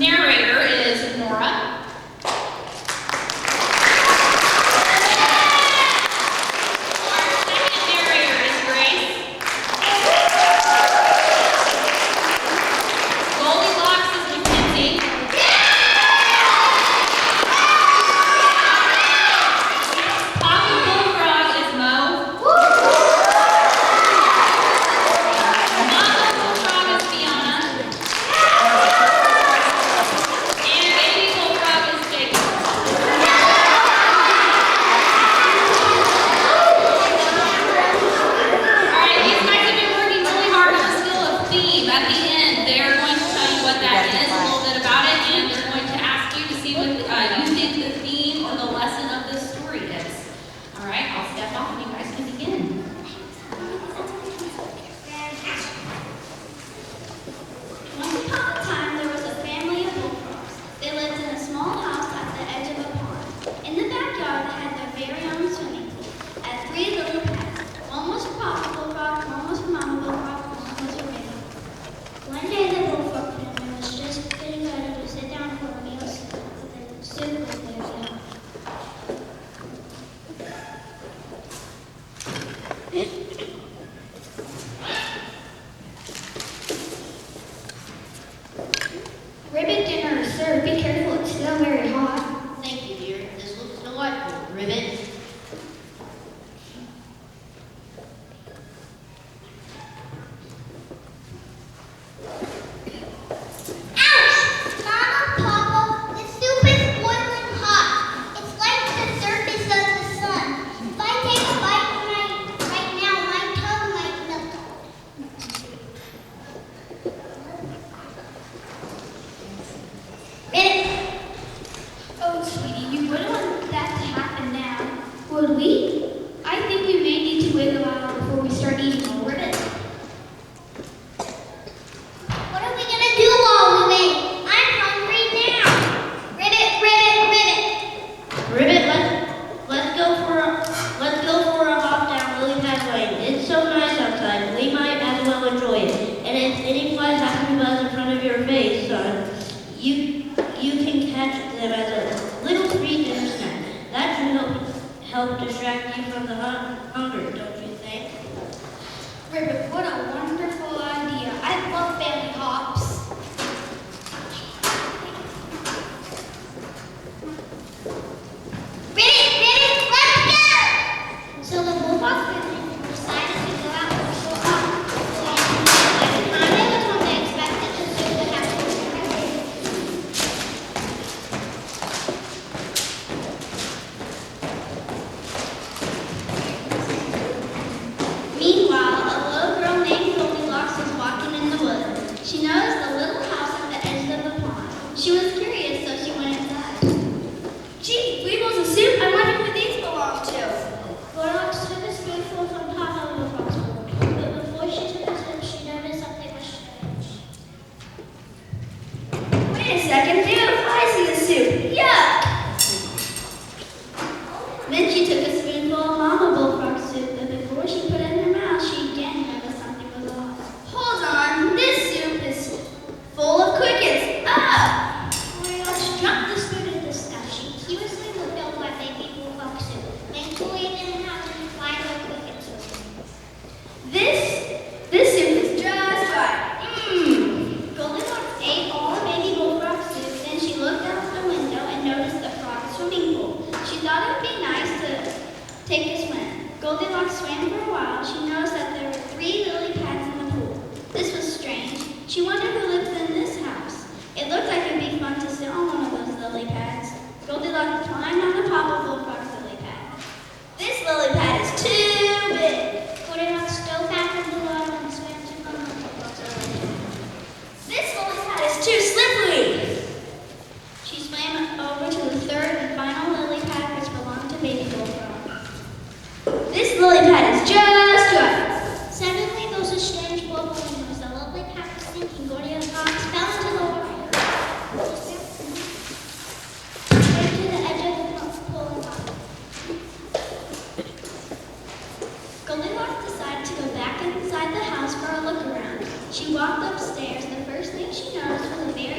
narrator is Nora. Ribbit dinner is served. Be careful, it's still very hot. Thank you, dear. This looks delightful. Ribbit. Would we? I think we may need to wait a while before we start eating more ribbit. What are we gonna do while we wait? I'm hungry now. Ribbit, ribbit, ribbit. Ribbit, let's go for a hop down Lily Pad Lane. It's so nice outside. We might as well enjoy it. And if any flies happen to buzz in front of your face, son, you can catch them as a little free dinner snack. That should help distract you from the hunger, don't you think? Ribbit, what a wonderful idea. I love family hops. Ribbit, let's go! So the Bullfox family decided to go out for a short walk. By the time they got home, they expected the soup to have been ready. Meanwhile, a little girl named Goldilocks was walking in the woods. She noticed a little house at the edge of the pond. She was curious, so she went inside. Gee, Weebles and soup. I wonder who these belong to. Goldilocks took a spoonful from Papa Bullfox's bowl, but before she took a sip, she noticed something was strange. Wait a second, there are flies in the soup. Yuck! Then she took a spoonful of Mama Bullfrog's soup, but before she put it in her mouth, she again noticed something was off. Hold on, this soup is full of crickets. Ah! Goldilocks dropped the spoon in disgust. She curiously looked over at Baby Bullfrog's soup. Thankfully, it didn't have any flies or crickets with it. This soup is just right. Mmm. Goldilocks ate all of Baby Bullfrog's soup, then she looked out the window and noticed the frog's swimming pool. She thought it would be nice to take a swim. Goldilocks swam for a while. She noticed that there were 3 lily pads in the pool. This was strange. She wondered who lived in this house. It looked like it would be fun to sit on one of those lily pads. Goldilocks climbed on the top of Bullfrog's lily pad. This lily pad is too big. Goldilocks dove back into the water and swam to Mama Bullfrog's lily pad. This lily pad is too slippery. She swam over to the third and final lily pad, which belonged to Baby Bullfrog. This lily pad is just right. Suddenly, there was a strange bubbling noise. The lovely pad was sinking. Goldilocks fell into the water. Came to the edge of the pool and died. Goldilocks decided to go back inside the house for a look around. She walked upstairs. The first thing she noticed was a very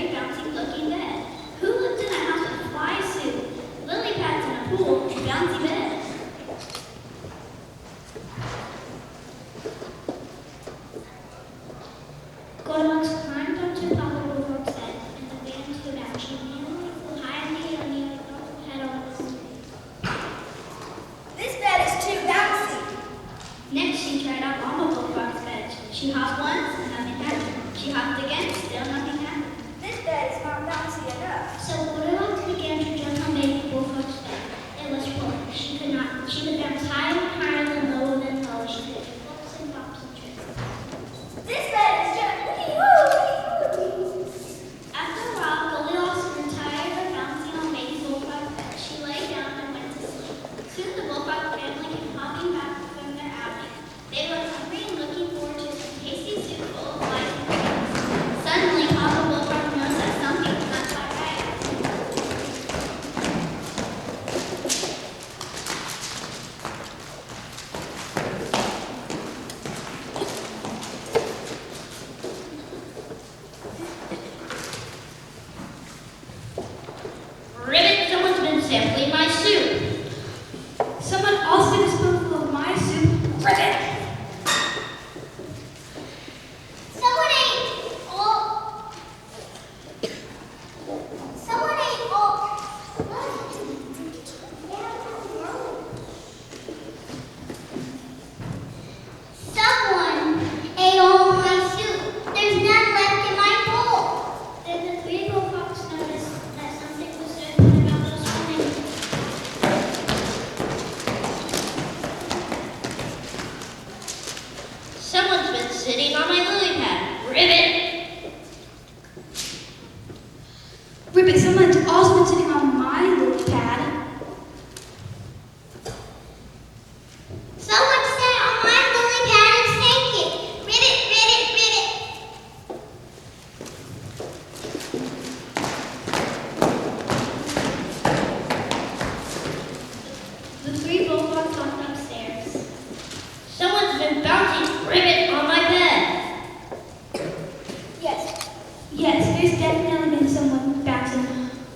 Yes, there's definitely been someone bouncing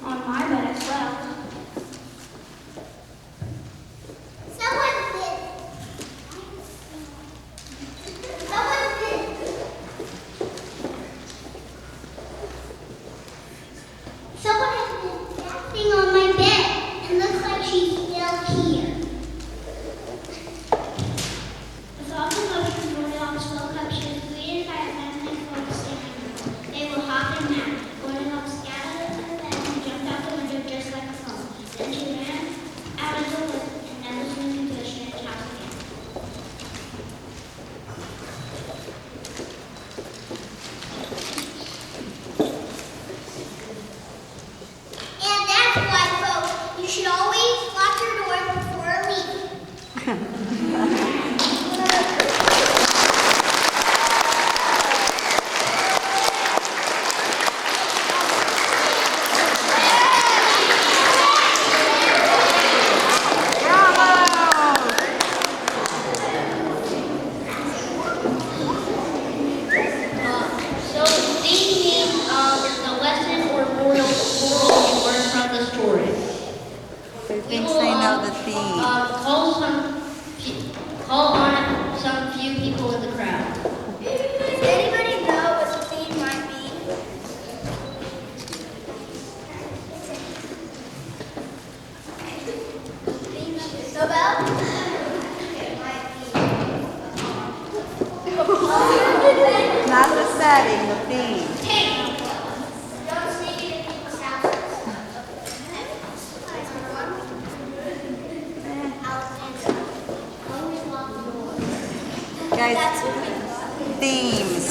on my butt as well. Someone did. Someone did. Someone has been dancing on my bed. It looks like she's still here. With all the motion, Goldilocks woke up. She was greeted by a family full of sleeping. They were hot and mad. Goldilocks scattered into the bed and jumped out the window just like a frog. Then she ran out of the wood and never swam into the strange house again. And that's why, folks, you should always lock your door before leaving. So these means the lesson or moral you learn from the story. Who thinks they know the theme? Call on some few people in the crowd. Does anybody know what the theme might be? Nobel? Not the setting, the theme. Hey! Don't sneak into people's houses. Always lock the door. Guys, themes.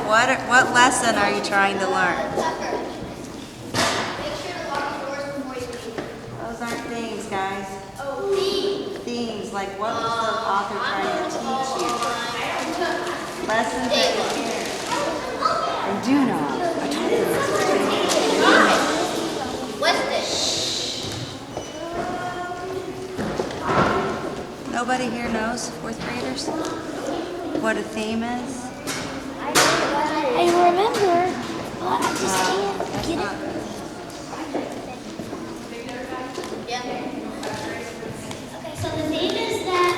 What lesson are you trying to learn? Make sure to lock the doors before you leave. Those aren't themes, guys. Oh, theme. Themes, like what was the author trying to teach you? Lessons that you hear. I do know. I told you this. What's this? Nobody here knows, fourth graders, what a theme is? I remember, but I just can't That's get not it. good. Okay, so the theme is that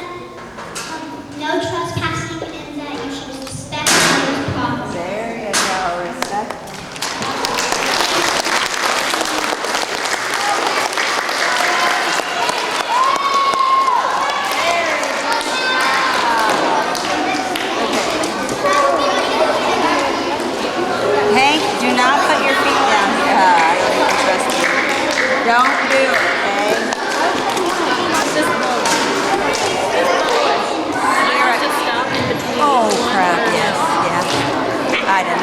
no trespassing and that you should respect others' property. There you go, respect. Hank, do not put your feet down here. I don't even trust you. Don't do it, okay? Oh, crap, yes, yeah. I did not.